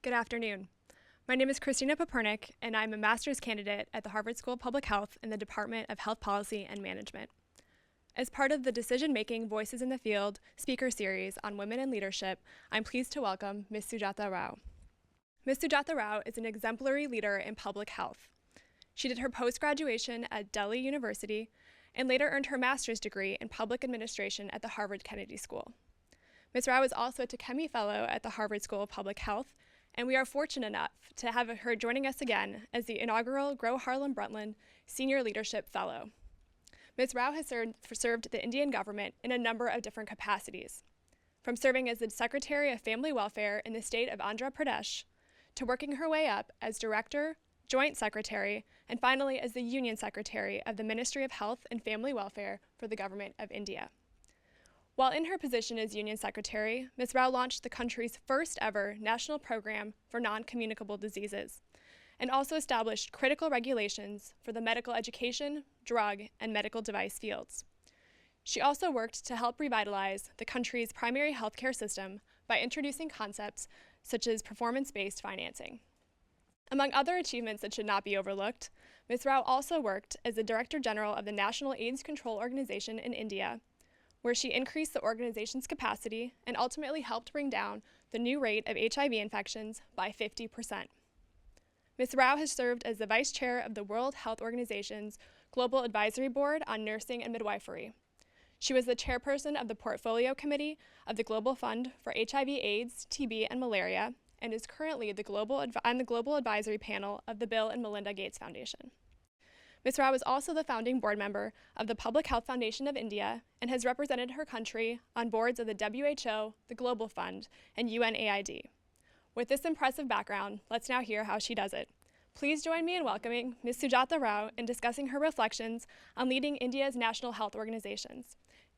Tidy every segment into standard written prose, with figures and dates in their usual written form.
Good afternoon. My name is Christina Papernik, and I'm a master's candidate at the Harvard School of Public Health in the Department of Health Policy and Management. As part of the Decision-Making Voices in the Field speaker series on women in leadership, I'm pleased to welcome Ms. Sujatha Rao. Ms. Sujatha Rao is an exemplary leader in public health. She did her post-graduation at Delhi University and later earned her master's degree in public administration at the Harvard Kennedy School. Ms. Rao is also a Takemi Fellow at the Harvard School of Public Health, and we are fortunate enough to have her joining us again as the inaugural Grow Harlem Brundtland Senior Leadership Fellow. Ms. Rao has served the Indian government in a number of different capacities, from serving as the Secretary of Family Welfare in the state of Andhra Pradesh, to working her way up as Director, Joint Secretary, and finally as the Union Secretary of the Ministry of Health and Family Welfare for the Government of India. While in her position as Union Secretary, Ms. Rao launched the country's first ever national program for non-communicable diseases, and also established critical regulations for the medical education, drug, and medical device fields. She also worked to help revitalize the country's primary healthcare system by introducing concepts such as performance-based financing. Among other achievements that should not be overlooked, Ms. Rao also worked as the Director General of the National AIDS Control Organization in India, where she increased the organization's capacity and ultimately helped bring down the new rate of HIV infections by 50%. Ms. Rao has served as the Vice Chair of the World Health Organization's Global Advisory Board on Nursing and Midwifery. She was the chairperson of the Portfolio Committee of the Global Fund for HIV/AIDS, TB, and Malaria, and is currently on the Global Advisory Panel of the Bill and Melinda Gates Foundation. Ms. Rao is also the founding board member of the Public Health Foundation of India and has represented her country on boards of the WHO, the Global Fund, and UNAID. With this impressive background, let's now hear how she does it. Please join me in welcoming Ms. Sujatha Rao and discussing her reflections on leading India's national health organizations.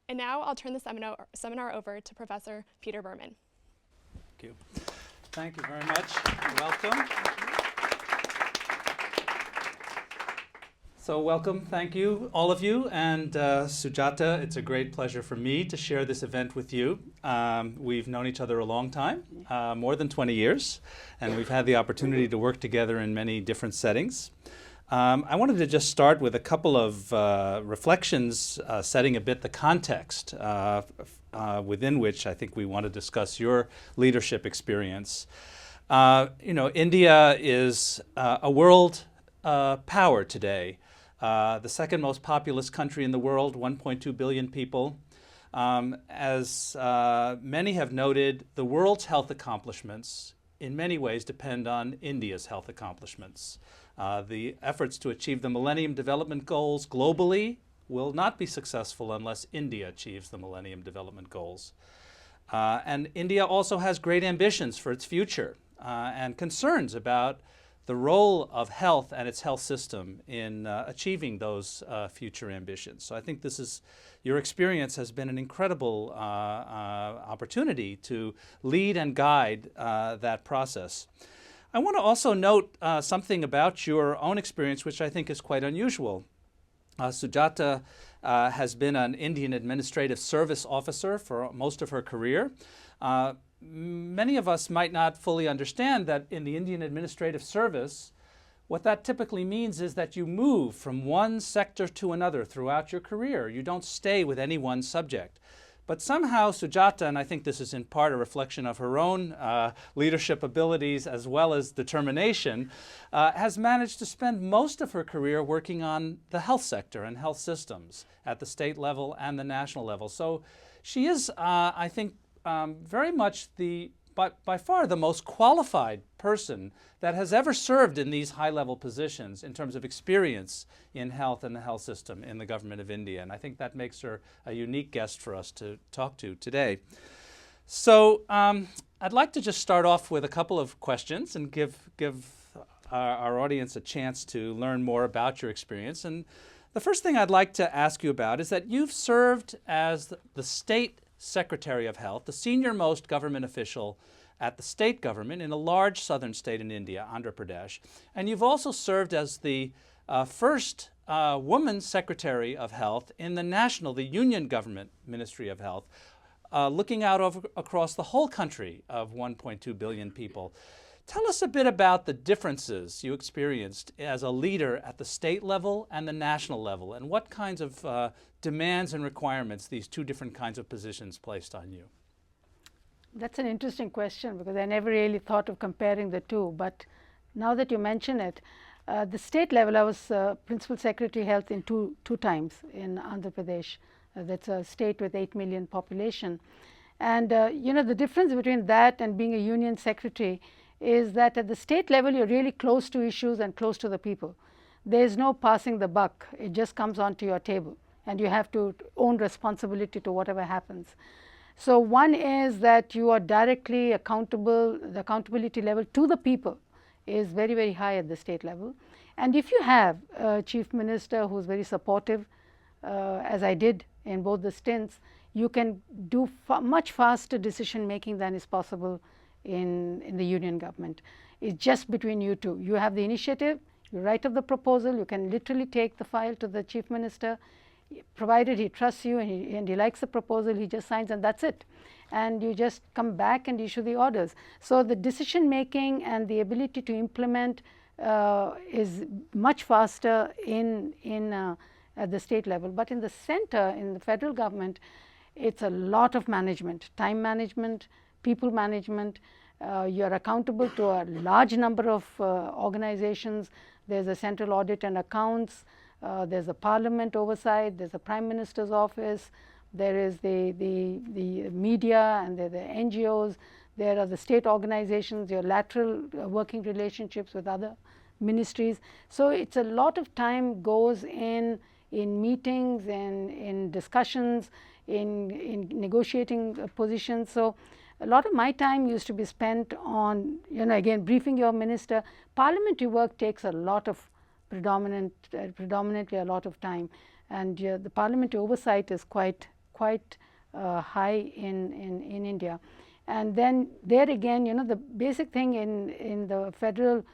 And now I'll turn the seminar over to Professor Peter Berman. Thank you. Thank you very much. Welcome. So welcome, thank you, all of you, and Sujatha, it's a great pleasure for me to share this event with you. We've known each other a long time, more than 20 years, and we've had the opportunity to work together in many different settings. I wanted to just start with a couple of reflections, setting a bit the context within which I think we want to discuss your leadership experience. India is a world power today. The second most populous country in the world, 1.2 billion people. As many have noted, the world's health accomplishments in many ways depend on India's health accomplishments. The efforts to achieve the Millennium Development Goals globally will not be successful unless India achieves the Millennium Development Goals. And India also has great ambitions for its future and concerns about the role of health and its health system in achieving those future ambitions. So I think your experience has been an incredible opportunity to lead and guide that process. I want to also note something about your own experience, which I think is quite unusual. Sujatha has been an Indian Administrative Service officer for most of her career. Many of us might not fully understand that in the Indian Administrative Service, what that typically means is that you move from one sector to another throughout your career. You don't stay with any one subject. But somehow Sujatha, and I think this is in part a reflection of her own leadership abilities as well as determination, has managed to spend most of her career working on the health sector and health systems at the state level and the national level. So she is, I think, very much by far the most qualified person that has ever served in these high-level positions in terms of experience in health and the health system in the government of India. And I think that makes her a unique guest for us to talk to today. So I'd like to just start off with a couple of questions and give our audience a chance to learn more about your experience. And the first thing I'd like to ask you about is that you've served as the State Secretary of Health, the senior-most government official at the state government in a large southern state in India, Andhra Pradesh. And you've also served as the first woman Secretary of Health in the Union Government Ministry of Health, looking out across the whole country of 1.2 billion people. Tell us a bit about the differences you experienced as a leader at the state level and the national level, and what kinds of demands and requirements these two different kinds of positions placed on you. That's an interesting question, because I never really thought of comparing the two. But now that you mention it, the state level, I was Principal Secretary Health in two times in Andhra Pradesh. That's a state with 8 million population. And the difference between that and being a union secretary is that at the state level, you're really close to issues and close to the people. There's no passing the buck. It just comes onto your table, and you have to own responsibility to whatever happens. So one is that you are directly accountable. The accountability level to the people is very, very high at the state level. And if you have a chief minister who's very supportive, as I did in both the stints, you can do much faster decision making than is possible in the union government. It's just between you two. You have the initiative, you write up the proposal, you can literally take the file to the chief minister, provided he trusts you and he likes the proposal, he just signs, and that's it. And you just come back and issue the orders. So the decision making and the ability to implement is much faster at the state level. But in the center, in the federal government, it's a lot of management, time management, people management. You're accountable to a large number of organizations. There's a central audit and accounts. There's a parliament oversight. There's a prime minister's office. There is the media, and there are the NGOs. There are the state organizations, your lateral working relationships with other ministries. So it's a lot of time goes in meetings and in discussions, in negotiating positions. So a lot of my time used to be spent on, again, briefing your minister. Parliamentary work takes a lot of predominantly a lot of time, and the parliamentary oversight is quite high in India. And then there again, the basic thing in the federal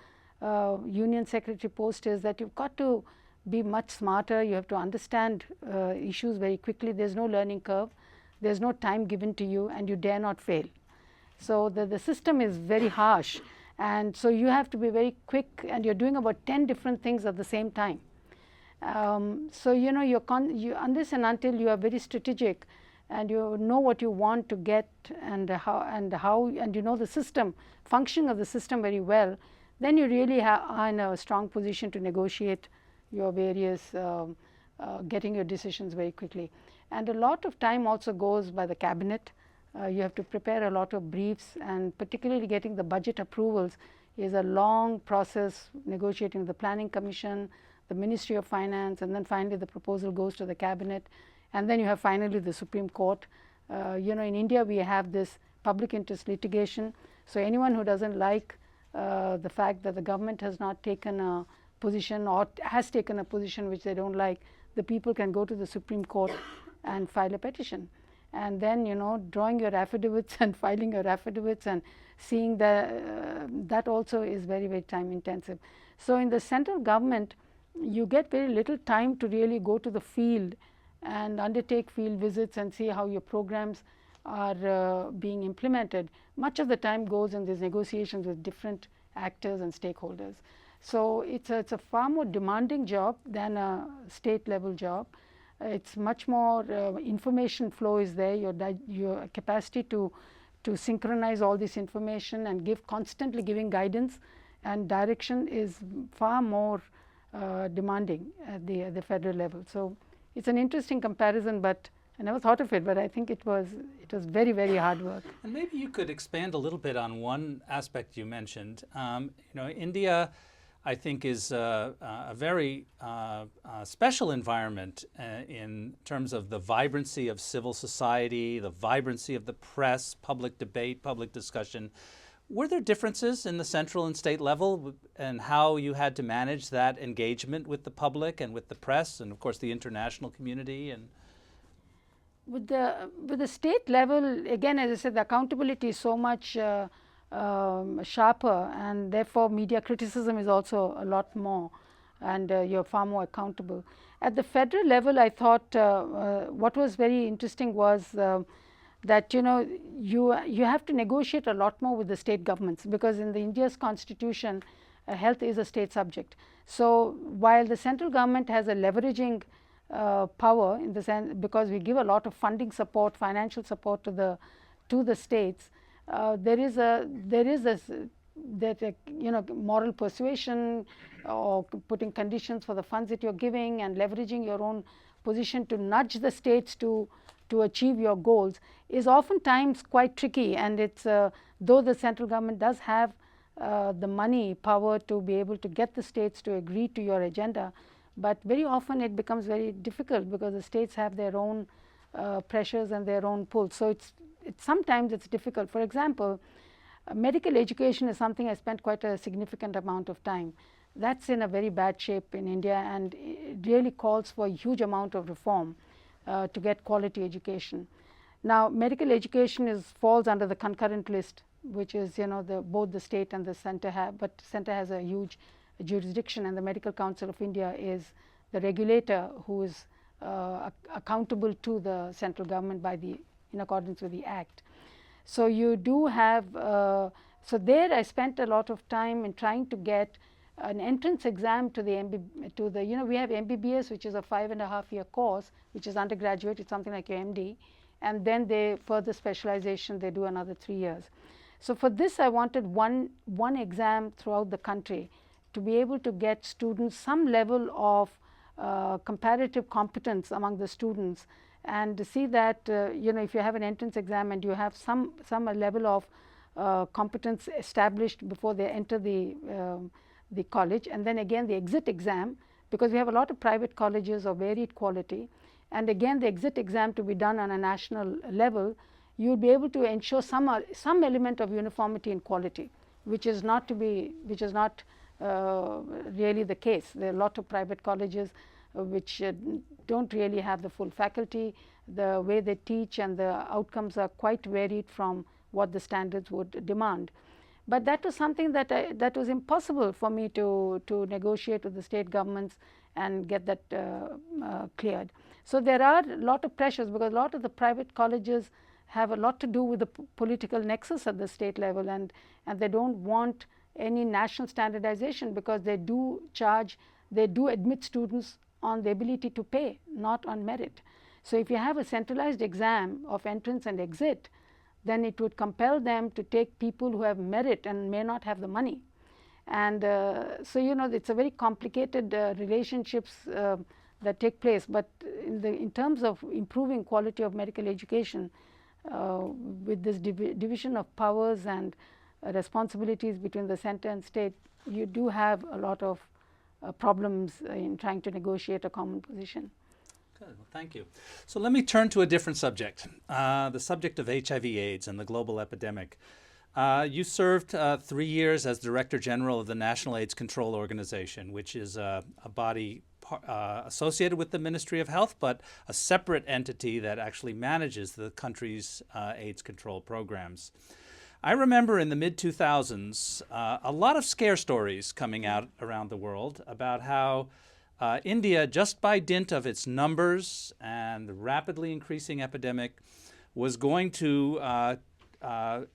union secretary post is that you've got to be much smarter. You have to understand issues very quickly. There's no learning curve. There's no time given to you, and you dare not fail. So the system is very harsh, and so you have to be very quick, and you're doing about 10 different things at the same time. So unless and until you are very strategic and you know what you want to get and how you know the system, functioning of the system very well, then you really are in a strong position to negotiate your various getting your decisions very quickly. And a lot of time also goes by the cabinet. You have to prepare a lot of briefs, and particularly getting the budget approvals is a long process, negotiating with the Planning Commission, the Ministry of Finance, and then finally the proposal goes to the cabinet, and then you have finally the Supreme Court. In India we have this public interest litigation, so anyone who doesn't like the fact that the government has not taken a position or has taken a position which they don't like, the people can go to the Supreme Court and file a petition. And then drawing your affidavits and filing your affidavits and seeing that also is very, very time intensive. So in the central government you get very little time to really go to the field and undertake field visits and see how your programs are being implemented. Much of the time goes in these negotiations with different actors and stakeholders. So it's a far more demanding job than a state level job. It's much more information flow is there. Your capacity to synchronize all this information and constantly giving guidance and direction is far more demanding at the federal level. So it's an interesting comparison, but I never thought of it, but I think it was very, very hard work. And maybe you could expand a little bit on one aspect you mentioned. India, I think, is a very special environment in terms of the vibrancy of civil society, the vibrancy of the press, public debate, public discussion. Were there differences in the central and state level and how you had to manage that engagement with the public and with the press and, of course, the international community? And with the state level, again, as I said, the accountability is so much sharper, and therefore media criticism is also a lot more, and you're far more accountable. At the federal level, I thought what was very interesting was that you have to negotiate a lot more with the state governments, because in the India's constitution, health is a state subject. So while the central government has a leveraging power in the sense, because we give a lot of funding support, financial support to the states, there is moral persuasion or putting conditions for the funds that you're giving and leveraging your own position to nudge the states to achieve your goals is oftentimes quite tricky. And it's though the central government does have the money power to be able to get the states to agree to your agenda, but very often it becomes very difficult because the states have their own pressures and their own pulls. So sometimes it's difficult. For example, medical education is something I spent quite a significant amount of time. That's in a very bad shape in India, and it really calls for a huge amount of reform to get quality education. Now, medical education falls under the concurrent list, which is both the state and the center have, but center has a huge jurisdiction, and the Medical Council of India is the regulator who is accountable to the central government in accordance with the Act. So you do have, so there I spent a lot of time in trying to get an entrance exam to the we have MBBS, which is a 5.5-year course, which is undergraduate. It's something like your MD, and then they further specialization, they do another 3 years. So for this, I wanted one exam throughout the country to be able to get students some level of comparative competence among the students, and to see that if you have an entrance exam and you have some level of competence established before they enter the college, and then again the exit exam, because we have a lot of private colleges of varied quality, and again the exit exam to be done on a national level, you will be able to ensure some element of uniformity in quality, which is not really the case. There are a lot of private colleges which don't really have the full faculty. The way they teach and the outcomes are quite varied from what the standards would demand. But that was something that was impossible for me to negotiate with the state governments and get that cleared. So there are a lot of pressures, because a lot of the private colleges have a lot to do with the political nexus at the state level, and they don't want any national standardization, because they do admit students on the ability to pay, not on merit. So if you have a centralized exam of entrance and exit, then it would compel them to take people who have merit and may not have the money. And so it's a very complicated relationships that take place. But in terms of improving quality of medical education, with this division of powers and responsibilities between the center and state, you do have a lot of problems in trying to negotiate a common position. Good. Well, thank you. So let me turn to a different subject, the subject of HIV/AIDS and the global epidemic. You served 3 years as Director General of the National AIDS Control Organization, which is a body associated with the Ministry of Health, but a separate entity that actually manages the country's AIDS control programs. I remember in the mid-2000s a lot of scare stories coming out around the world about how India, just by dint of its numbers and the rapidly increasing epidemic, was going to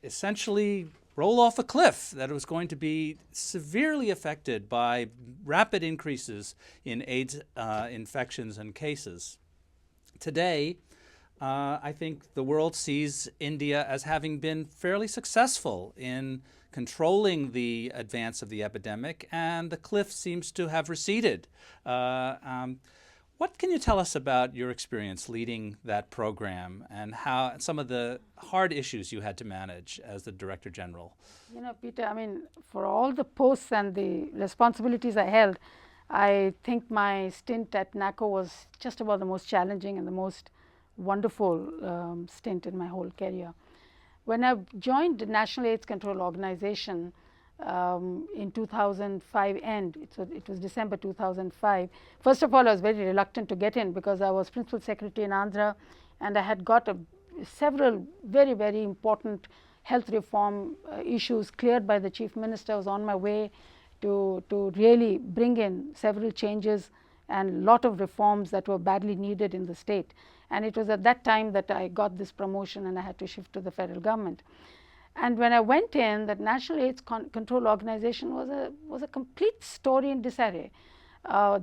essentially roll off a cliff, that it was going to be severely affected by rapid increases in AIDS infections and cases. Today, I think the world sees India as having been fairly successful in controlling the advance of the epidemic, and the cliff seems to have receded. What can you tell us about your experience leading that program and how some of the hard issues you had to manage as the Director General? Peter, I mean, for all the posts and the responsibilities I held, I think my stint at NACO was just about the most challenging and the most wonderful stint in my whole career. When I joined the National AIDS Control Organization in 2005 end, it was December 2005. First of all, I was very reluctant to get in because I was Principal Secretary in Andhra, and I had got several very, very important health reform issues cleared by the Chief Minister. I was on my way to really bring in several changes and a lot of reforms that were badly needed in the state. And it was at that time that I got this promotion and I had to shift to the federal government. And when I went in, that National AIDS Control Organization was a complete story in disarray.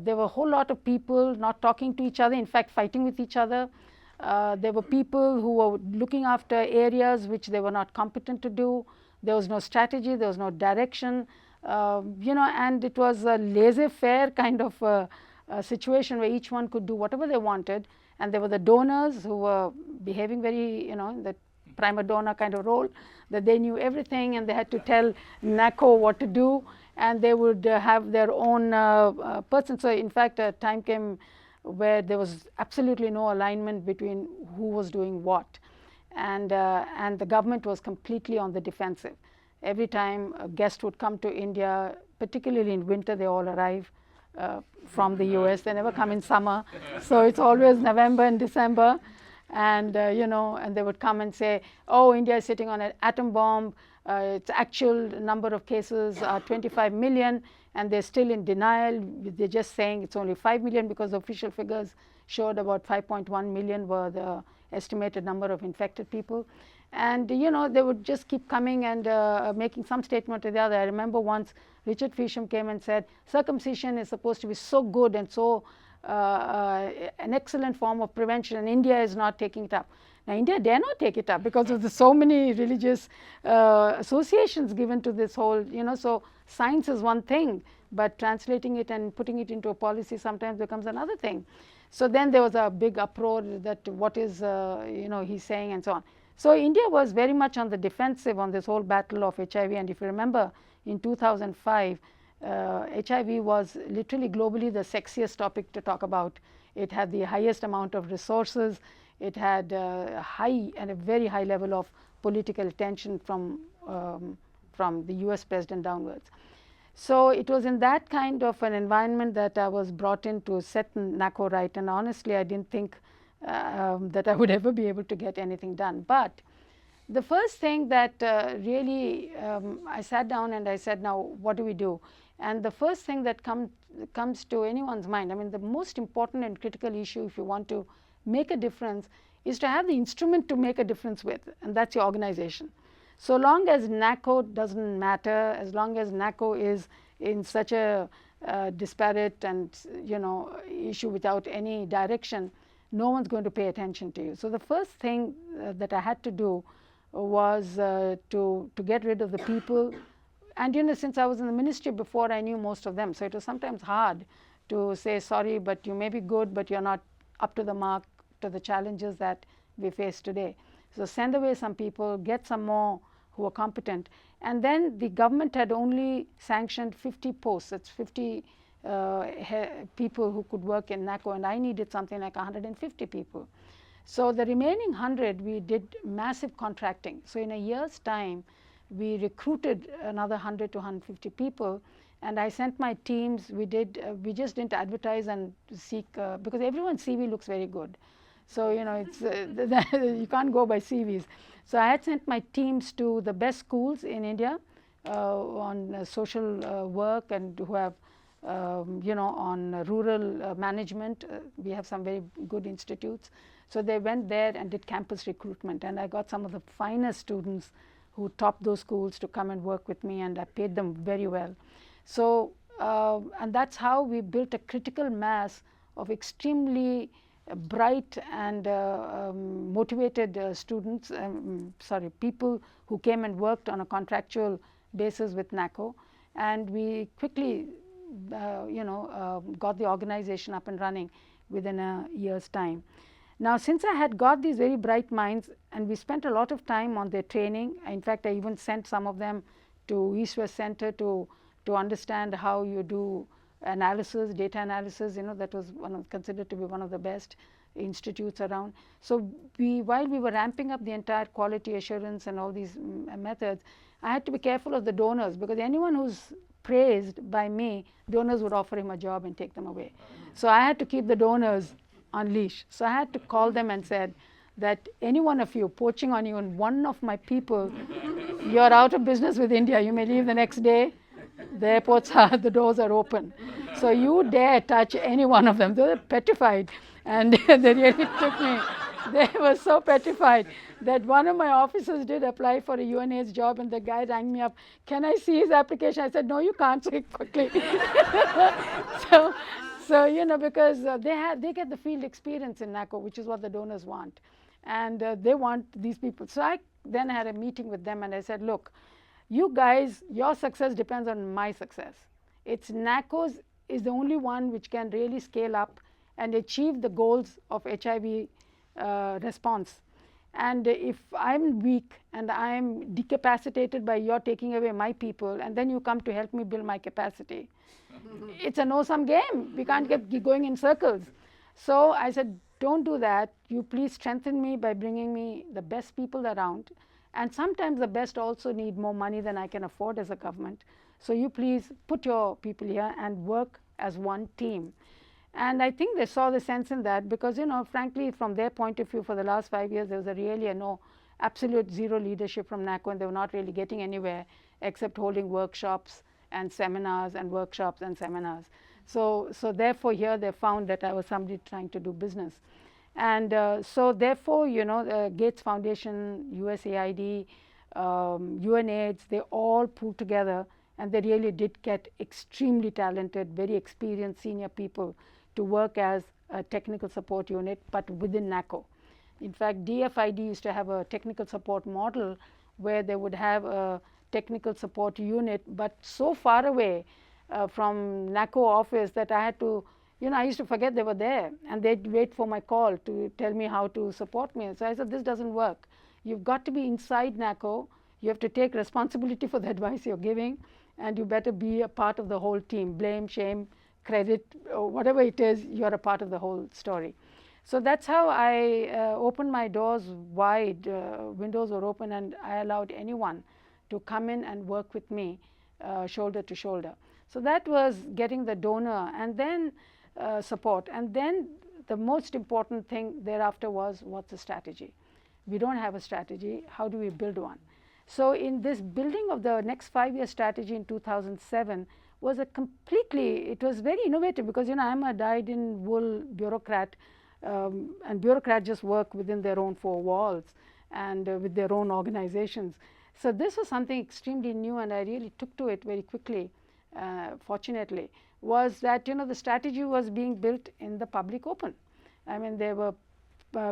There were a whole lot of people not talking to each other, in fact fighting with each other. There were people who were looking after areas which they were not competent to do. There was no strategy, there was no direction, and it was a laissez-faire kind of a situation where each one could do whatever they wanted. And there were the donors who were behaving very, the prima donna kind of role, that they knew everything and they had to tell NACO what to do, and they would have their own person. So in fact, a time came where there was absolutely no alignment between who was doing what, and the government was completely on the defensive. Every time a guest would come to India, particularly in winter, they all arrive from the US. They never come in summer, so it's always November and December. And and they would come and say, oh, India is sitting on an atom bomb, its actual number of cases are 25 million, and they're still in denial. They're just saying it's only 5 million because the official figures showed about 5.1 million were the estimated number of infected people. And they would just keep coming and making some statement or the other. I remember once Richard Feasham came and said, circumcision is supposed to be so good and so an excellent form of prevention, and India is not taking it up. Now, India dare not take it up because of the so many religious associations given to this whole, so science is one thing, but translating it and putting it into a policy sometimes becomes another thing. So then there was a big uproar that what is, he's saying and so on. So India was very much on the defensive on this whole battle of HIV, and if you remember, in 2005, HIV was literally globally the sexiest topic to talk about. It had the highest amount of resources. It had a very high level of political attention from the US president downwards. So it was in that kind of an environment that I was brought in to set NACO right, and honestly I didn't think that I would ever be able to get anything done. But the first thing that really I sat down and I said, now what do we do? And the first thing that comes to anyone's mind, I mean, the most important and critical issue if you want to make a difference is to have the instrument to make a difference with, and that's your organization. So long as NACO doesn't matter, as long as NACO is in such a disparate and issue without any direction, no one's going to pay attention to you. So the first thing that I had to do was to get rid of the people. And since I was in the ministry before, I knew most of them. So it was sometimes hard to say, sorry, but you may be good, but you're not up to the mark to the challenges that we face today. So send away some people, get some more who are competent. And then the government had only sanctioned 50 posts. That's 50 people who could work in NACO, and I needed something like 150 people. So the remaining 100, we did massive contracting. So in a year's time, we recruited another 100 to 150 people, and I sent my teams. We just didn't advertise and seek because everyone's CV looks very good. So it's you can't go by CVs. So I had sent my teams to the best schools in India on social work, and who have on rural management. We have some very good institutes. So they went there and did campus recruitment, and I got some of the finest students who topped those schools to come and work with me, and I paid them very well. So and that's how we built a critical mass of extremely bright and motivated students, people who came and worked on a contractual basis with NACO, and we quickly got the organization up and running within a year's time. Now, since I had got these very bright minds, and we spent a lot of time on their training, in fact I even sent some of them to East West Center to understand how you do analysis, data analysis. That was considered to be one of the best institutes around. So while we were ramping up the entire quality assurance and all these methods, I had to be careful of the donors, because anyone who's praised by me, donors would offer him a job and take them away. So I had to keep the donors on leash. So I had to call them and said that any one of you poaching on even one of my people, you're out of business with India. You may leave the next day. The airports the doors are open. So you dare touch any one of them. They're petrified. And they really took me. They were so petrified that one of my officers did apply for a UNAIDS job, and the guy rang me up, "Can I see his application?" I said, "No, you can't." So quickly. so, because they get the field experience in NACO, which is what the donors want, and they want these people. So I then had a meeting with them, and I said, "Look, you guys, your success depends on my success. It's NACO's is the only one which can really scale up and achieve the goals of HIV response. And if I'm weak and I'm decapacitated by your taking away my people, and then you come to help me build my capacity, it's a no-sum game. We can't keep going in circles." So I said, "Don't do that. You please strengthen me by bringing me the best people around. And sometimes the best also need more money than I can afford as a government. So you please put your people here and work as one team." And I think they saw the sense in that, because, frankly, from their point of view, for the last 5 years, there was absolute zero leadership from NACO, and they were not really getting anywhere except holding workshops and seminars and workshops and seminars. So therefore, here they found that I was somebody trying to do business. And so therefore, Gates Foundation, USAID, UNAIDS, they all pulled together, and they really did get extremely talented, very experienced senior people to work as a technical support unit, but within NACO. In fact, DFID used to have a technical support model where they would have a technical support unit, but so far away from NACO office that I had to, I used to forget they were there, and they'd wait for my call to tell me how to support me. So I said, "This doesn't work. You've got to be inside NACO. You have to take responsibility for the advice you're giving, and you better be a part of the whole team. Blame, shame, credit, or whatever it is, you're a part of the whole story." So that's how I opened my doors wide. Windows were open, and I allowed anyone to come in and work with me shoulder to shoulder. So that was getting the donor, and then support. And then the most important thing thereafter was, what's the strategy? We don't have a strategy. How do we build one? So in this building of the next 5-year strategy in 2007 was it was very innovative, because I'm a dyed-in-wool bureaucrat, and bureaucrats just work within their own four walls and with their own organizations. So this was something extremely new, and I really took to it very quickly, fortunately, was that the strategy was being built in the public open. I mean, there were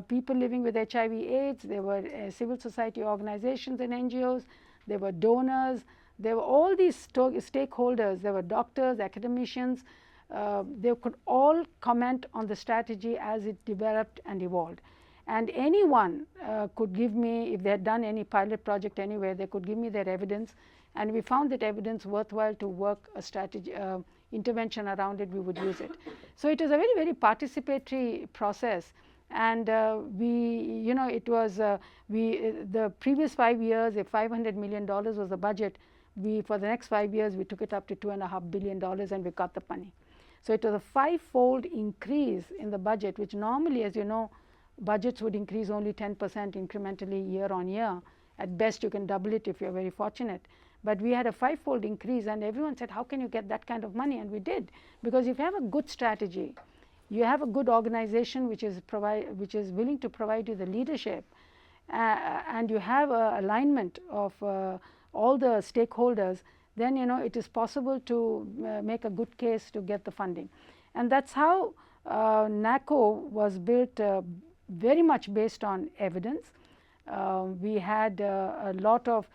people living with HIV/AIDS, there were civil society organizations and NGOs, there were donors, there were all these stakeholders, there were doctors, academicians. They could all comment on the strategy as it developed and evolved. And anyone could give me, if they had done any pilot project anywhere, they could give me their evidence, and we found that evidence worthwhile to work a strategy intervention around it, we would use it. So it was a very, very participatory process. And it was the previous 5 years, if $500 million was the budget, for the next 5 years we took it up to $2.5 billion, and we got the money. So it was a 5-fold increase in the budget, which normally, as you know, budgets would increase only 10% incrementally year on year. At best, you can double it if you're very fortunate. But we had a 5-fold increase, and everyone said, "How can you get that kind of money?" And we did, because if you have a good strategy, you have a good organization which is willing to provide you the leadership, and you have alignment of all the stakeholders, then it is possible to make a good case to get the funding. And that's how NACO was built, very much based on evidence. We had a lot of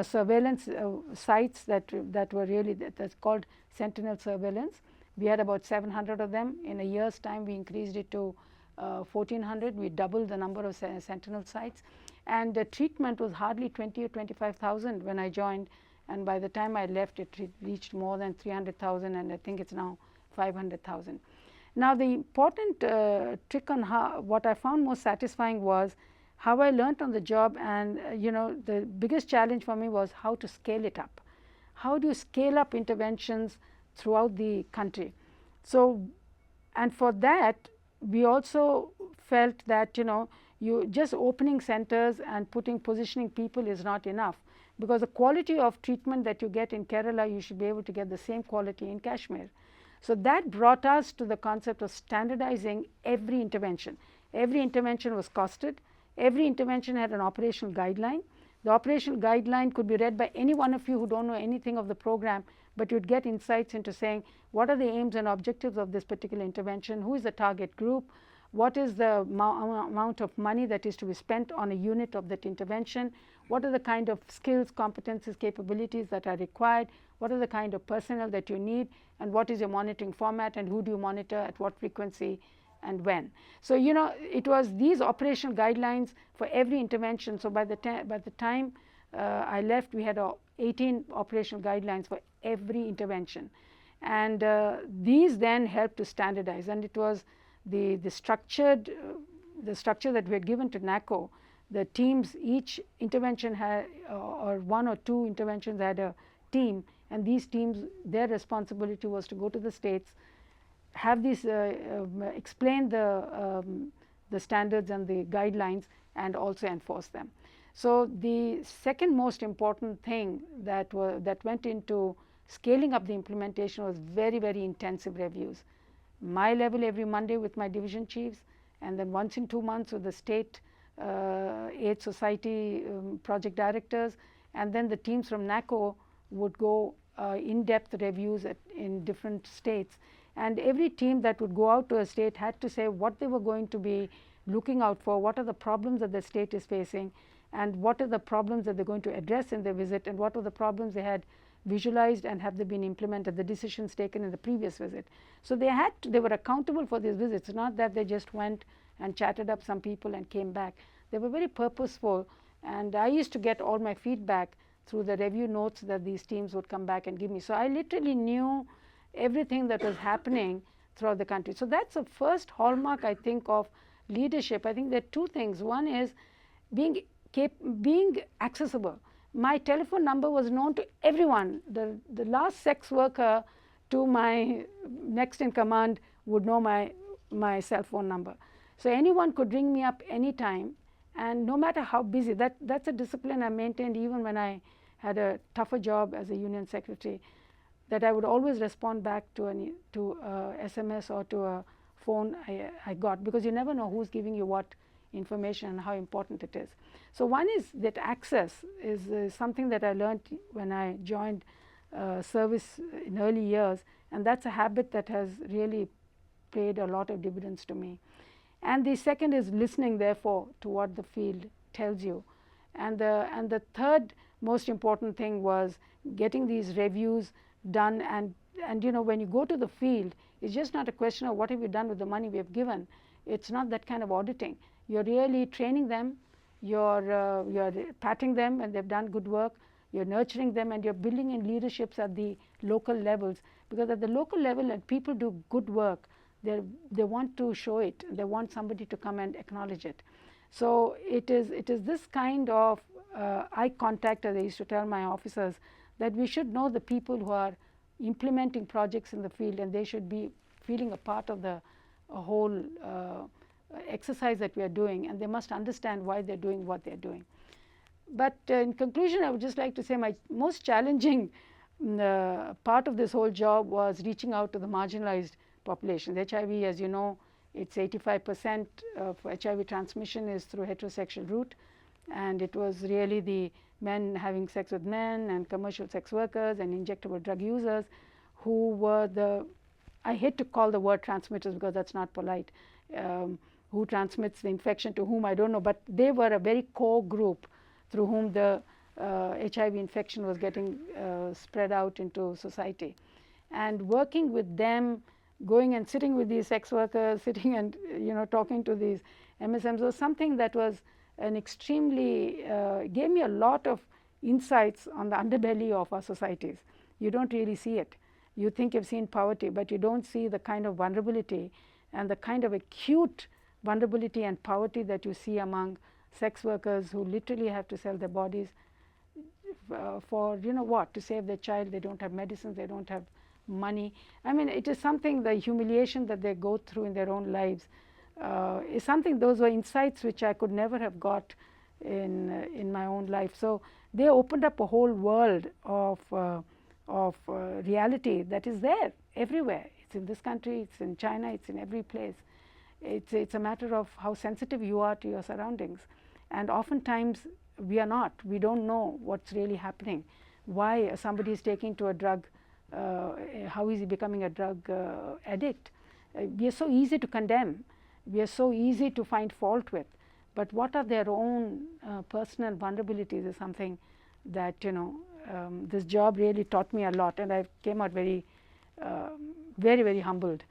surveillance sites that were really that's called sentinel surveillance. We had about 700 of them. In a year's time, we increased it to 1,400. We doubled the number of sentinel sites, and the treatment was hardly 20 or 25,000 when I joined, and by the time I left, it reached more than 300,000, and I think it's now 500,000. Now, the important trick on what I found most satisfying was how I learned on the job, and the biggest challenge for me was how to scale it up. How do you scale up interventions throughout the country? So, and for that, we also felt that you just opening centers and positioning people is not enough, because the quality of treatment that you get in Kerala, you should be able to get the same quality in Kashmir. So that brought us to the concept of standardizing every intervention. Every intervention was costed. Every intervention had an operational guideline. The operational guideline could be read by any one of you who don't know anything of the program, but you'd get insights into saying what are the aims and objectives of this particular intervention, who is the target group, what is the amount of money that is to be spent on a unit of that intervention, what are the kind of skills, competencies, capabilities that are required, what are the kind of personnel that you need, and what is your monitoring format, and who do you monitor at what frequency and when. So it was these operational guidelines for every intervention. So by the time I left, we had 18 operational guidelines for every intervention, and these then helped to standardize. And it was the structure that we had given to NACO. The teams, each intervention had, or one or two interventions had a team, and these teams, their responsibility was to go to the states, have these explain the standards and the guidelines, and also enforce them. So the second most important thing that went into scaling up the implementation was very, very intensive reviews. My level every Monday with my division chiefs, and then once in 2 months with the state aid society project directors, and then the teams from NACO would go in-depth reviews in different states. And every team that would go out to a state had to say what they were going to be looking out for, what are the problems that the state is facing, and what are the problems that they're going to address in their visit, and what are the problems they had visualized and have they been implemented, the decisions taken in the previous visit. So they were accountable for these visits, not that they just went and chatted up some people and came back. They were very purposeful, and I used to get all my feedback through the review notes that these teams would come back and give me. So I literally knew everything that was happening throughout the country. So that's the first hallmark, I think, of leadership. I think there are two things. One is being accessible. My telephone number was known to everyone. The last sex worker to my next in command would know my cell phone number. So anyone could ring me up anytime, and no matter how busy. That's a discipline I maintained even when I had a tougher job as a union secretary, that I would always respond back to SMS or to a phone I got, because you never know who's giving you what information and how important it is. So one is that access is something that I learned when I joined service in early years, and that's a habit that has really paid a lot of dividends to me. And the second is listening, therefore, to what the field tells you. And the third most important thing was getting these reviews done. And when you go to the field, it's just not a question of what have you done with the money we have given. It's not that kind of auditing. You're really training them, you're patting them when they've done good work, you're nurturing them, and you're building in leaderships at the local levels. Because at the local level, when people do good work, they want to show it. They want somebody to come and acknowledge it. So it is this kind of eye contact, as I used to tell my officers, that we should know the people who are implementing projects in the field, and they should be feeling a part of the whole exercise that we are doing, and they must understand why they're doing what they're doing. But in conclusion, I would just like to say my most challenging part of this whole job was reaching out to the marginalized population. The HIV, as you know, it's 85% of HIV transmission is through heterosexual route, and it was really the men having sex with men and commercial sex workers and injectable drug users who were I hate to call the word transmitters because that's not polite, who transmits the infection to whom I don't know, but they were a very core group through whom the HIV infection was getting spread out into society. And working with them, going and sitting with these sex workers, sitting and talking to these MSMs was something that was an extremely gave me a lot of insights on the underbelly of our societies. You don't really see it. You think you've seen poverty, but you don't see the kind of vulnerability and the kind of acute vulnerability and poverty that you see among sex workers who literally have to sell their bodies for to save their child. They don't have medicines, they don't have money. I mean, it is something, the humiliation that they go through in their own lives is something. Those were insights which I could never have got in my own life. So they opened up a whole world of reality that is there everywhere. It's in this country, it's in China, it's in every place. It's a matter of how sensitive you are to your surroundings. And oftentimes we are not. We don't know what's really happening. Why somebody is taking to a drug, how is he becoming a drug addict? We are so easy to condemn. We are so easy to find fault with. But what are their own personal vulnerabilities is something that, this job really taught me a lot. And I came out very, very humbled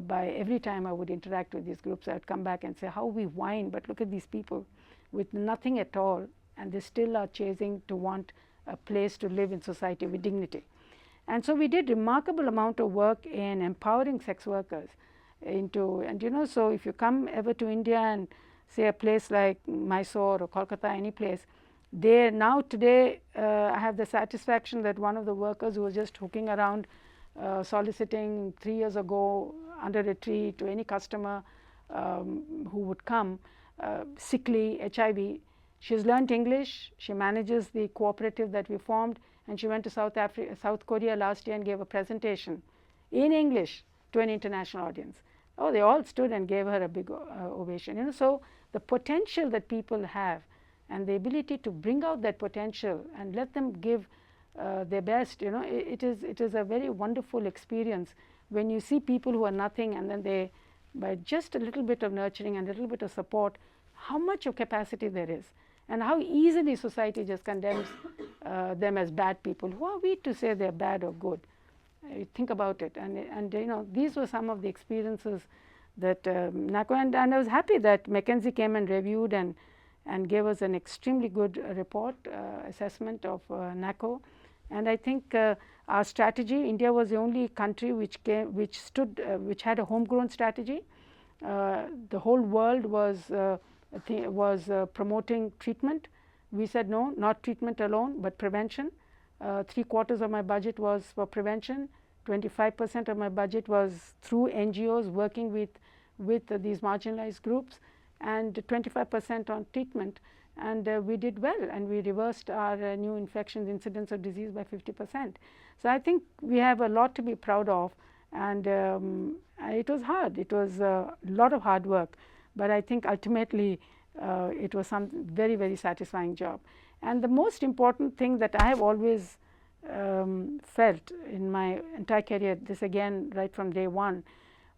by every time I would interact with these groups. I would come back and say, how we whine, but look at these people with nothing at all, and they still are chasing to want a place to live in society with dignity. And so we did remarkable amount of work in empowering sex workers so if you come ever to India and say a place like Mysore or Kolkata, any place, today I have the satisfaction that one of the workers who was just hooking around soliciting 3 years ago under a tree to any customer who would come, sickly, HIV, she's learned English, she manages the cooperative that we formed, and she went to South Korea last year and gave a presentation in English to an international audience. Oh, they all stood and gave her a big ovation. So the potential that people have and the ability to bring out that potential and let them give their best, it is a very wonderful experience when you see people who are nothing, and then they, by just a little bit of nurturing and a little bit of support, how much of capacity there is, and how easily society just condemns them as bad people. Who are we to say they're bad or good? Think about it. And these were some of the experiences that NACO, and I was happy that McKinsey came and reviewed and gave us an extremely good report, assessment of NACO. And I think our strategy, India was the only country which had a homegrown strategy. The whole world was promoting treatment. We said no, not treatment alone, but prevention. 3/4 of my budget was for prevention. 25% of my budget was through NGOs working with these marginalized groups, and 25% on treatment. And we did well, and we reversed our new infections incidence of disease by 50%. So I think we have a lot to be proud of, and it was hard. It was a lot of hard work, but I think ultimately it was some very, very satisfying job. And the most important thing that I have always felt in my entire career, this again right from day one,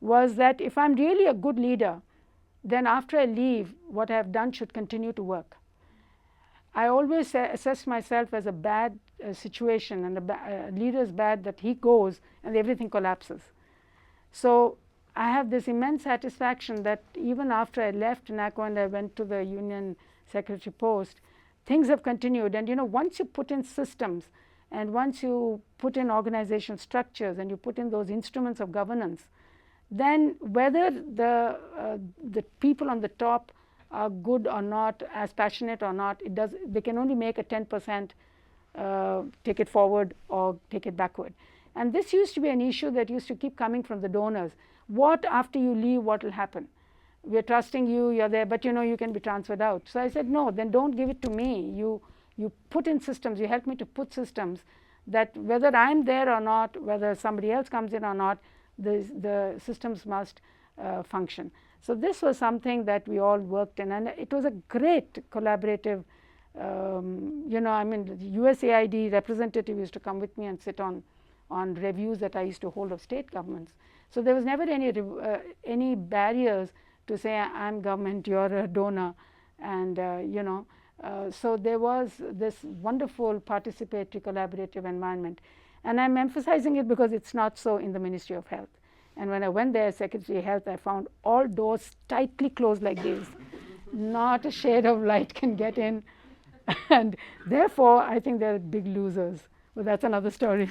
was that if I'm really a good leader, then after I leave, what I have done should continue to work. I always assess myself as a bad situation, and a leader is bad that he goes and everything collapses. So I have this immense satisfaction that even after I left NACO and I went to the Union Secretary post, things have continued. And once you put in systems, and once you put in organizational structures, and you put in those instruments of governance, then whether the people on the top are good or not, as passionate or not, they can only make a 10% take it forward or take it backward. And this used to be an issue that used to keep coming from the donors. What after you leave, what will happen? We're trusting you, you're there, but you can be transferred out. So I said, no, then don't give it to me. You put in systems, you help me to put systems that whether I'm there or not, whether somebody else comes in or not, the systems must function. So this was something that we all worked in, and it was a great collaborative, the USAID representative used to come with me and sit on reviews that I used to hold of state governments. So there was never any barriers to say I'm government, you're a donor, and so there was this wonderful participatory collaborative environment. And I'm emphasizing it because it's not so in the Ministry of Health. And when I went there as Secretary of Health, I found all doors tightly closed like this. Not a shade of light can get in. And therefore, I think they're big losers. But that's another story.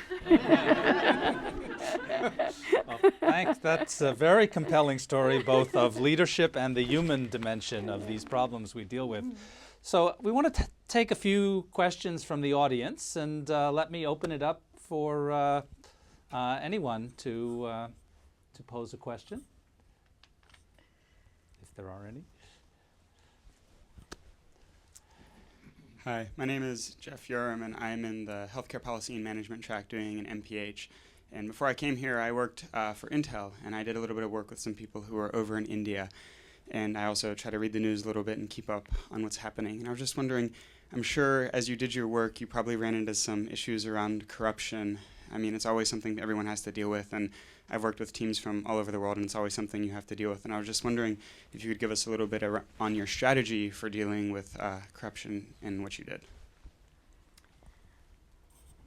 Well, thanks. That's a very compelling story, both of leadership and the human dimension of these problems we deal with. So we want to take a few questions from the audience, and let me open it up for anyone to pose a question, if there are any. Hi, my name is Jeff Urim, and I'm in the Healthcare Policy and Management track doing an MPH. And before I came here, I worked for Intel, and I did a little bit of work with some people who are over in India. And I also try to read the news a little bit and keep up on what's happening. And I was just wondering, I'm sure as you did your work, you probably ran into some issues around corruption. I mean, it's always something everyone has to deal with, and I've worked with teams from all over the world, and it's always something you have to deal with. And I was just wondering if you could give us a little bit on your strategy for dealing with corruption and what you did.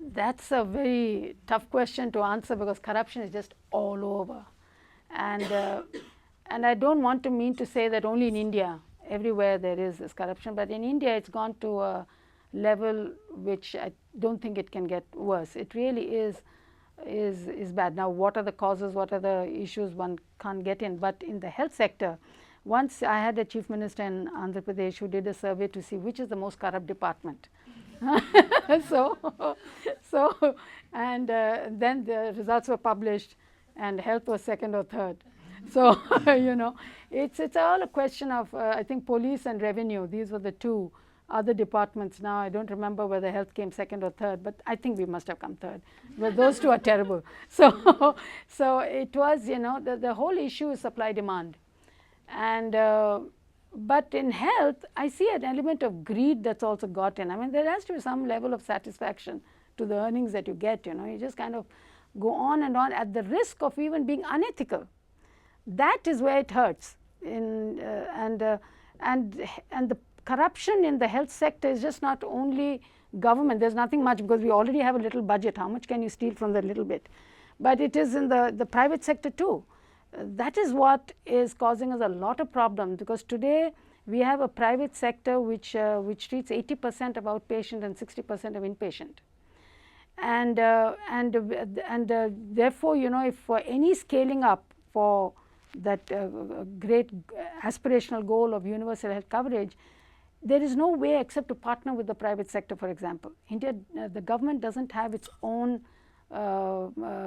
That's a very tough question to answer because corruption is just all over. And I don't want to mean to say that only in India, everywhere there is this corruption, but in India it's gone to a level which I don't think it can get worse. It really is bad. Now, what are the causes, what are the issues, one can't get in. But in the health sector, once I had a chief minister in Andhra Pradesh who did a survey to see which is the most corrupt department. And then the results were published, and health was second or third. So it's all a question of I think police and revenue. These were the two other departments. Now I don't remember whether health came second or third, but I think we must have come third. But those two are terrible. So it was the whole issue is supply demand, and but in health, I see an element of greed that's also got in. I mean, there has to be some level of satisfaction to the earnings that you get. You just kind of go on and on at the risk of even being unethical. That is where it hurts. And the corruption in the health sector is just not only government. There's nothing much because we already have a little budget. How much can you steal from that little bit? But it is in the private sector too. That is what is causing us a lot of problems, because today we have a private sector which treats 80% of outpatient and 60% of inpatient. And therefore, if for any scaling up for that great aspirational goal of universal health coverage, there is no way except to partner with the private sector. For example, India, the government doesn't have its own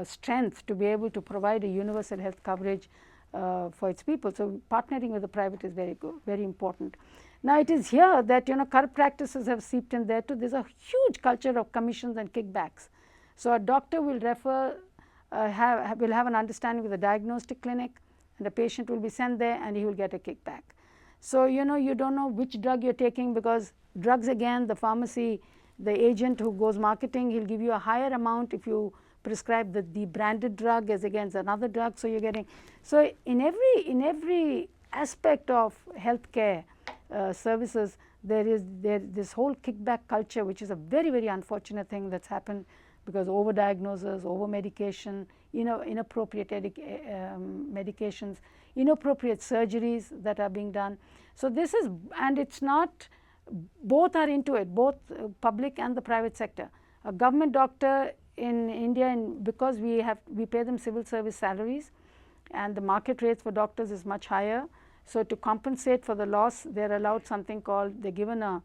strength to be able to provide a universal health coverage for its people. So partnering with the private is very important. Now it is here that corrupt practices have seeped in there too. There's a huge culture of commissions and kickbacks. So a doctor will will have an understanding with a diagnostic clinic, and the patient will be sent there and he will get a kickback. So you don't know which drug you're taking, because drugs, again, the pharmacy, the agent who goes marketing, he'll give you a higher amount if you prescribe the branded drug as against another drug. So you're getting, so in every aspect of healthcare services, there is this whole kickback culture, which is a very unfortunate thing that's happened, because overdiagnosis, over-medication, inappropriate medications, inappropriate surgeries that are being done. So this is, and it's not, both are into it, both public and the private sector. A government doctor in India, because we pay them civil service salaries, and the market rates for doctors is much higher. So to compensate for the loss, they're allowed something called, they're given a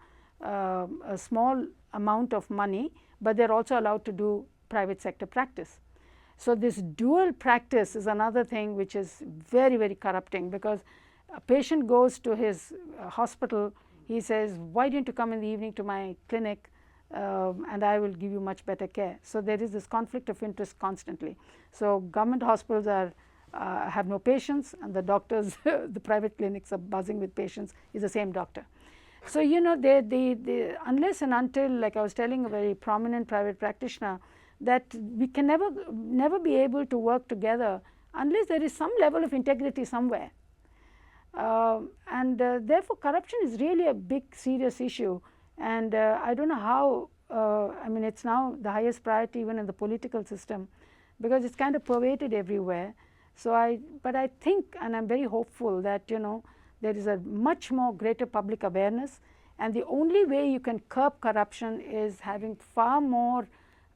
small amount of money, but they're also allowed to do private sector practice. So this dual practice is another thing which is very corrupting, because a patient goes to his hospital, he says, why didn't you come in the evening to my clinic, and I will give you much better care. So there is this conflict of interest constantly. So government hospitals have no patients, and the doctors, the private clinics are buzzing with patients, is the same doctor. So unless and until, like I was telling a very prominent private practitioner, that we can never be able to work together unless there is some level of integrity somewhere. Therefore corruption is really a big serious issue, and I don't know how, I mean, it's now the highest priority even in the political system, because it's kind of pervaded everywhere. So but I think, and I'm very hopeful that there is a much more greater public awareness, and the only way you can curb corruption is having far more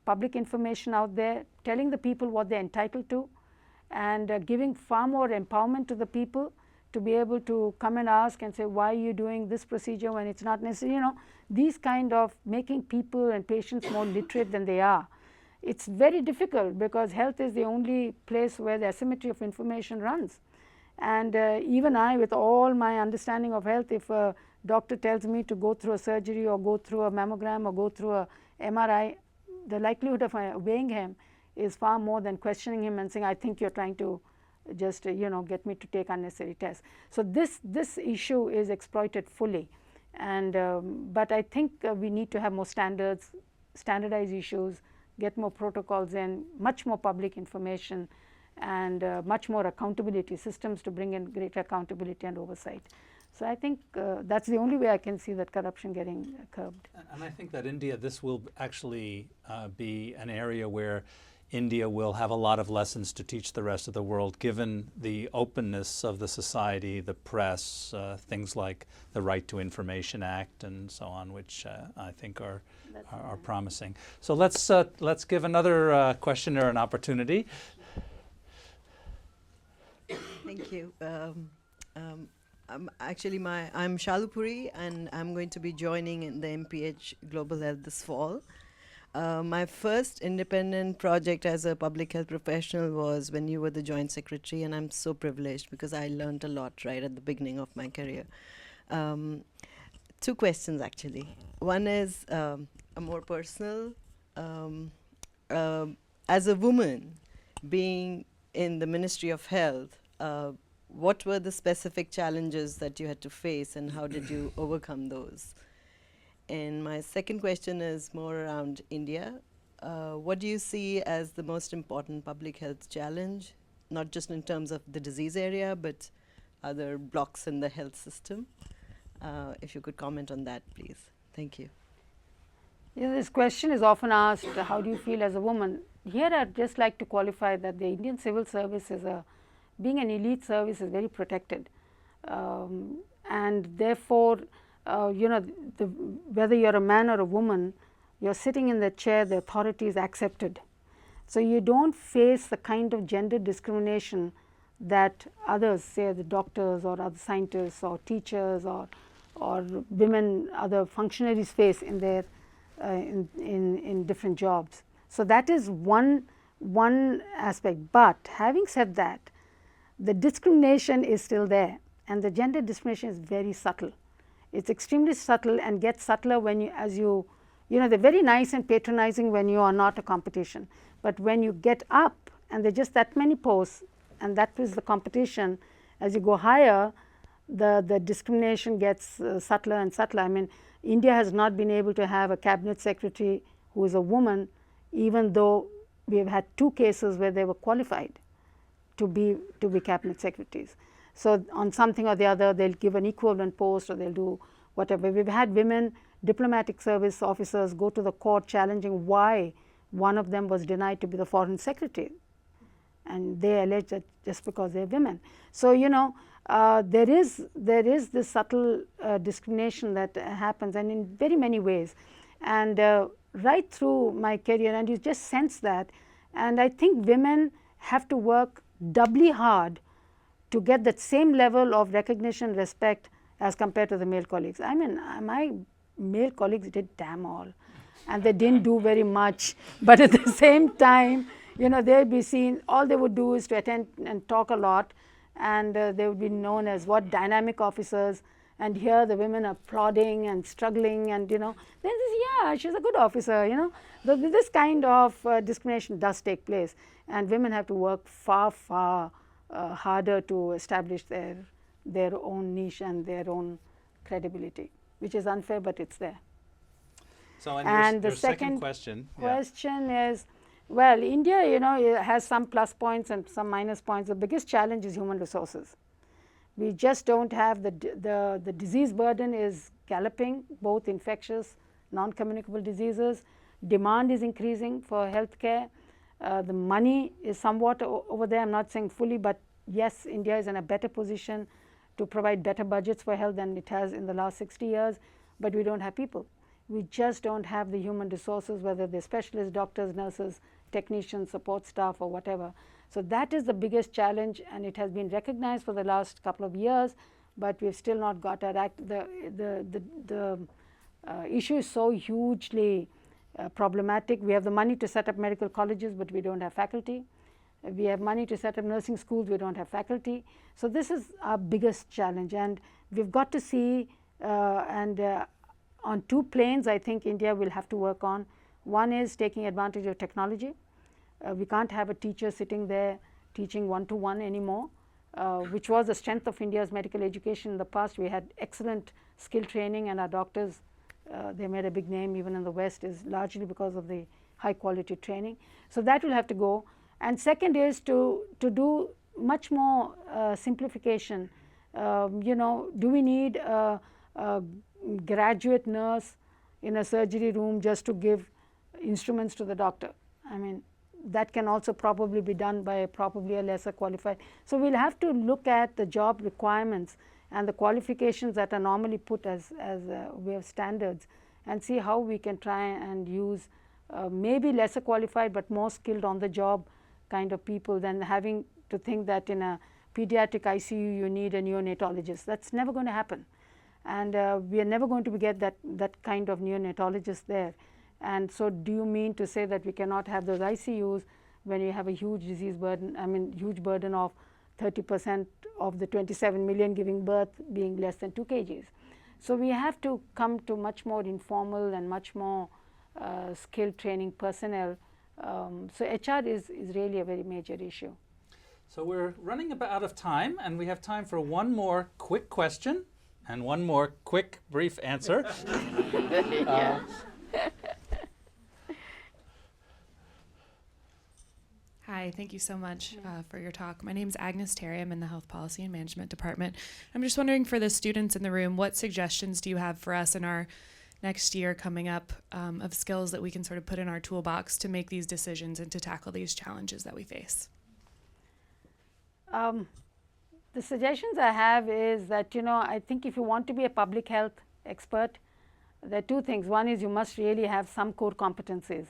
public information out there, telling the people what they're entitled to, and giving far more empowerment to the people to be able to come and ask and say, why are you doing this procedure when it's not necessary, these kind of making people and patients more literate than they are. It's very difficult, because health is the only place where the asymmetry of information runs. And even I, with all my understanding of health, if a doctor tells me to go through a surgery or go through a mammogram or go through a MRI, the likelihood of obeying him is far more than questioning him and saying, I think you're trying to just get me to take unnecessary tests. So this issue is exploited fully, and but I think we need to have more standards, standardize issues, get more protocols in, much more public information, and much more accountability systems to bring in greater accountability and oversight. So I think that's the only way I can see that corruption getting curbed. And I think that India, this will actually be an area where India will have a lot of lessons to teach the rest of the world, given the openness of the society, the press, things like the Right to Information Act and so on, which I think are promising. So let's give another questioner an opportunity. Thank you. I'm Shalupuri, and I'm going to be joining in the MPH Global Health this fall. My first independent project as a public health professional was when you were the Joint Secretary, and I'm so privileged because I learned a lot right at the beginning of my career. Two questions, actually. One is a more personal. As a woman, being in the Ministry of Health, what were the specific challenges that you had to face, and how did you overcome those? And my second question is more around India. What do you see as the most important public health challenge, not just in terms of the disease area, but other blocks in the health system? If you could comment on that, please. Thank you. This question is often asked, how do you feel as a woman? Here I'd just like to qualify that the Indian civil service is being an elite service is very protected, and therefore whether you're a man or a woman, you're sitting in the chair, the authority is accepted. So you don't face the kind of gender discrimination that others, say the doctors or other scientists or teachers or women, other functionaries face in their in different jobs. So that is one aspect. But having said that, the discrimination is still there, and the gender discrimination is very subtle. It's extremely subtle and gets subtler when they're very nice and patronizing when you are not a competition. But when you get up and there are just that many posts, and that is the competition, as you go higher, the discrimination gets subtler and subtler. I mean, India has not been able to have a cabinet secretary who is a woman, even though we have had 2 cases where they were qualified to be cabinet secretaries. So on something or the other, they'll give an equivalent post, or they'll do whatever. We've had women diplomatic service officers go to the court challenging why one of them was denied to be the foreign secretary, and they allege that just because they're women. So there is this subtle discrimination that happens, and in very many ways, and right through my career, and you just sense that. And I think women have to work doubly hard to get that same level of recognition, respect as compared to the male colleagues. I mean, my male colleagues did damn all, and they didn't do very much, but at the same time, they'd be seen, all they would do is to attend and talk a lot, and they would be known as dynamic officers, and here the women are plodding and struggling, and then yeah, she's a good officer. This kind of discrimination does take place, and women have to work far harder to establish their own niche and their own credibility, which is unfair, but it's there. So and your the second question is, well, India, it has some plus points and some minus points. The biggest challenge is human resources. We just don't have the disease burden is galloping, both infectious, non-communicable diseases. Demand is increasing for healthcare. The money is somewhat over there. I'm not saying fully, but yes, India is in a better position to provide better budgets for health than it has in the last 60 years, but we don't have people. We just don't have the human resources, whether they're specialists, doctors, nurses, technicians, support staff, or whatever. So that is the biggest challenge, and it has been recognized for the last couple of years, but we've still not got our act. The issue is so hugely problematic. We have the money to set up medical colleges, but we don't have faculty. We have money to set up nursing schools, we don't have faculty. So this is our biggest challenge, and we've got to see, on 2 planes I think India will have to work on. One is taking advantage of technology. We can't have a teacher sitting there teaching one-to-one anymore, which was the strength of India's medical education in the past. We had excellent skill training, and our doctors, they made a big name even in the West, is largely because of the high quality training. So that will have to go. And second is to do much more simplification. Do we need a graduate nurse in a surgery room just to give instruments to the doctor? I mean, that can also probably be done by probably a lesser qualified. So we'll have to look at the job requirements and the qualifications that are normally put as we have standards, and see how we can try and use maybe lesser qualified but more skilled on the job kind of people than having to think that in a pediatric ICU you need a neonatologist. That's never going to happen, and we are never going to get that kind of neonatologist there. And so do you mean to say that we cannot have those ICUs when you have a huge disease burden, huge burden of 30% of the 27 million giving birth being less than 2 kgs? So we have to come to much more informal and much more skilled training personnel. So HR is really a very major issue. So we're running about out of time, and we have time for one more quick question and one more quick, brief answer. Hi, thank you so much for your talk. My name is Agnes Terry. I'm in the Health Policy and Management Department. I'm just wondering, for the students in the room, what suggestions do you have for us in our next year coming up of skills that we can sort of put in our toolbox to make these decisions and to tackle these challenges that we face? The suggestions I have is that, I think if you want to be a public health expert, there are two things. One is you must really have some core competencies.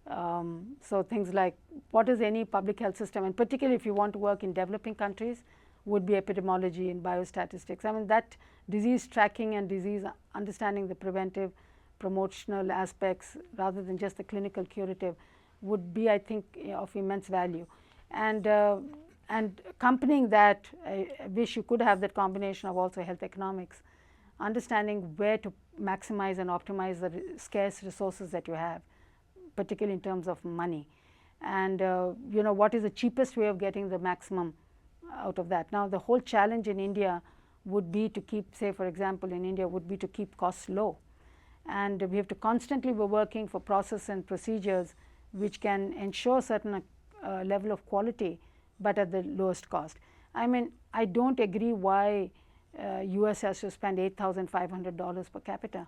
So things like, what is any public health system, and particularly if you want to work in developing countries, would be epidemiology and biostatistics. That disease tracking and disease understanding, the preventive, promotional aspects rather than just the clinical curative, would be, I think, of immense value. And accompanying that, I wish you could have that combination of also health economics, understanding where to maximize and optimize the scarce resources that you have, particularly in terms of money, and what is the cheapest way of getting the maximum out of that. Now, the whole challenge in India would be to keep, say for example in India, would be to keep costs low, and we have to constantly be working for process and procedures which can ensure certain level of quality but at the lowest cost. I don't agree why US has to spend $8,500 per capita.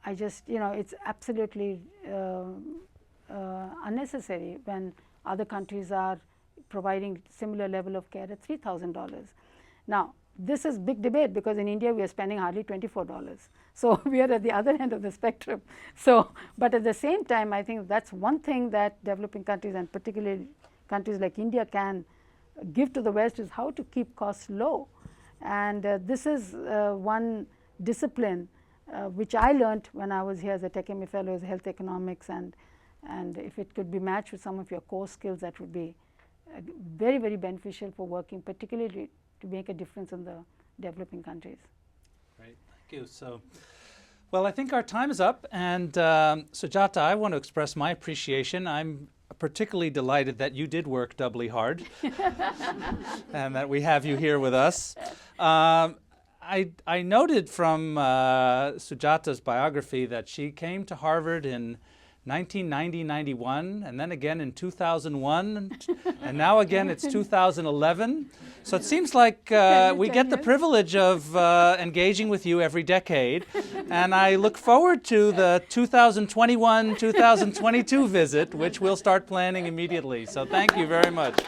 I just, it's absolutely unnecessary when other countries are providing similar level of care at $3,000. Now, this is big debate because in India we are spending hardly $24. So we are at the other end of the spectrum. So, but at the same time, I think that's one thing that developing countries, and particularly countries like India, can give to the West, is how to keep costs low. And this is one discipline which I learned when I was here as a Tech MA fellow, is health economics, and if it could be matched with some of your core skills, that would be very, very beneficial for working, particularly to make a difference in the developing countries. Great, thank you. So, well, I think our time is up, and Sujatha, I want to express my appreciation. I'm particularly delighted that you did work doubly hard and that we have you here with us. I noted from Sujatha's biography that she came to Harvard in 1990-91, and then again in 2001, and now again it's 2011. So it seems like we get the privilege of engaging with you every decade, and I look forward to the 2021-2022 visit, which we'll start planning immediately. So thank you very much.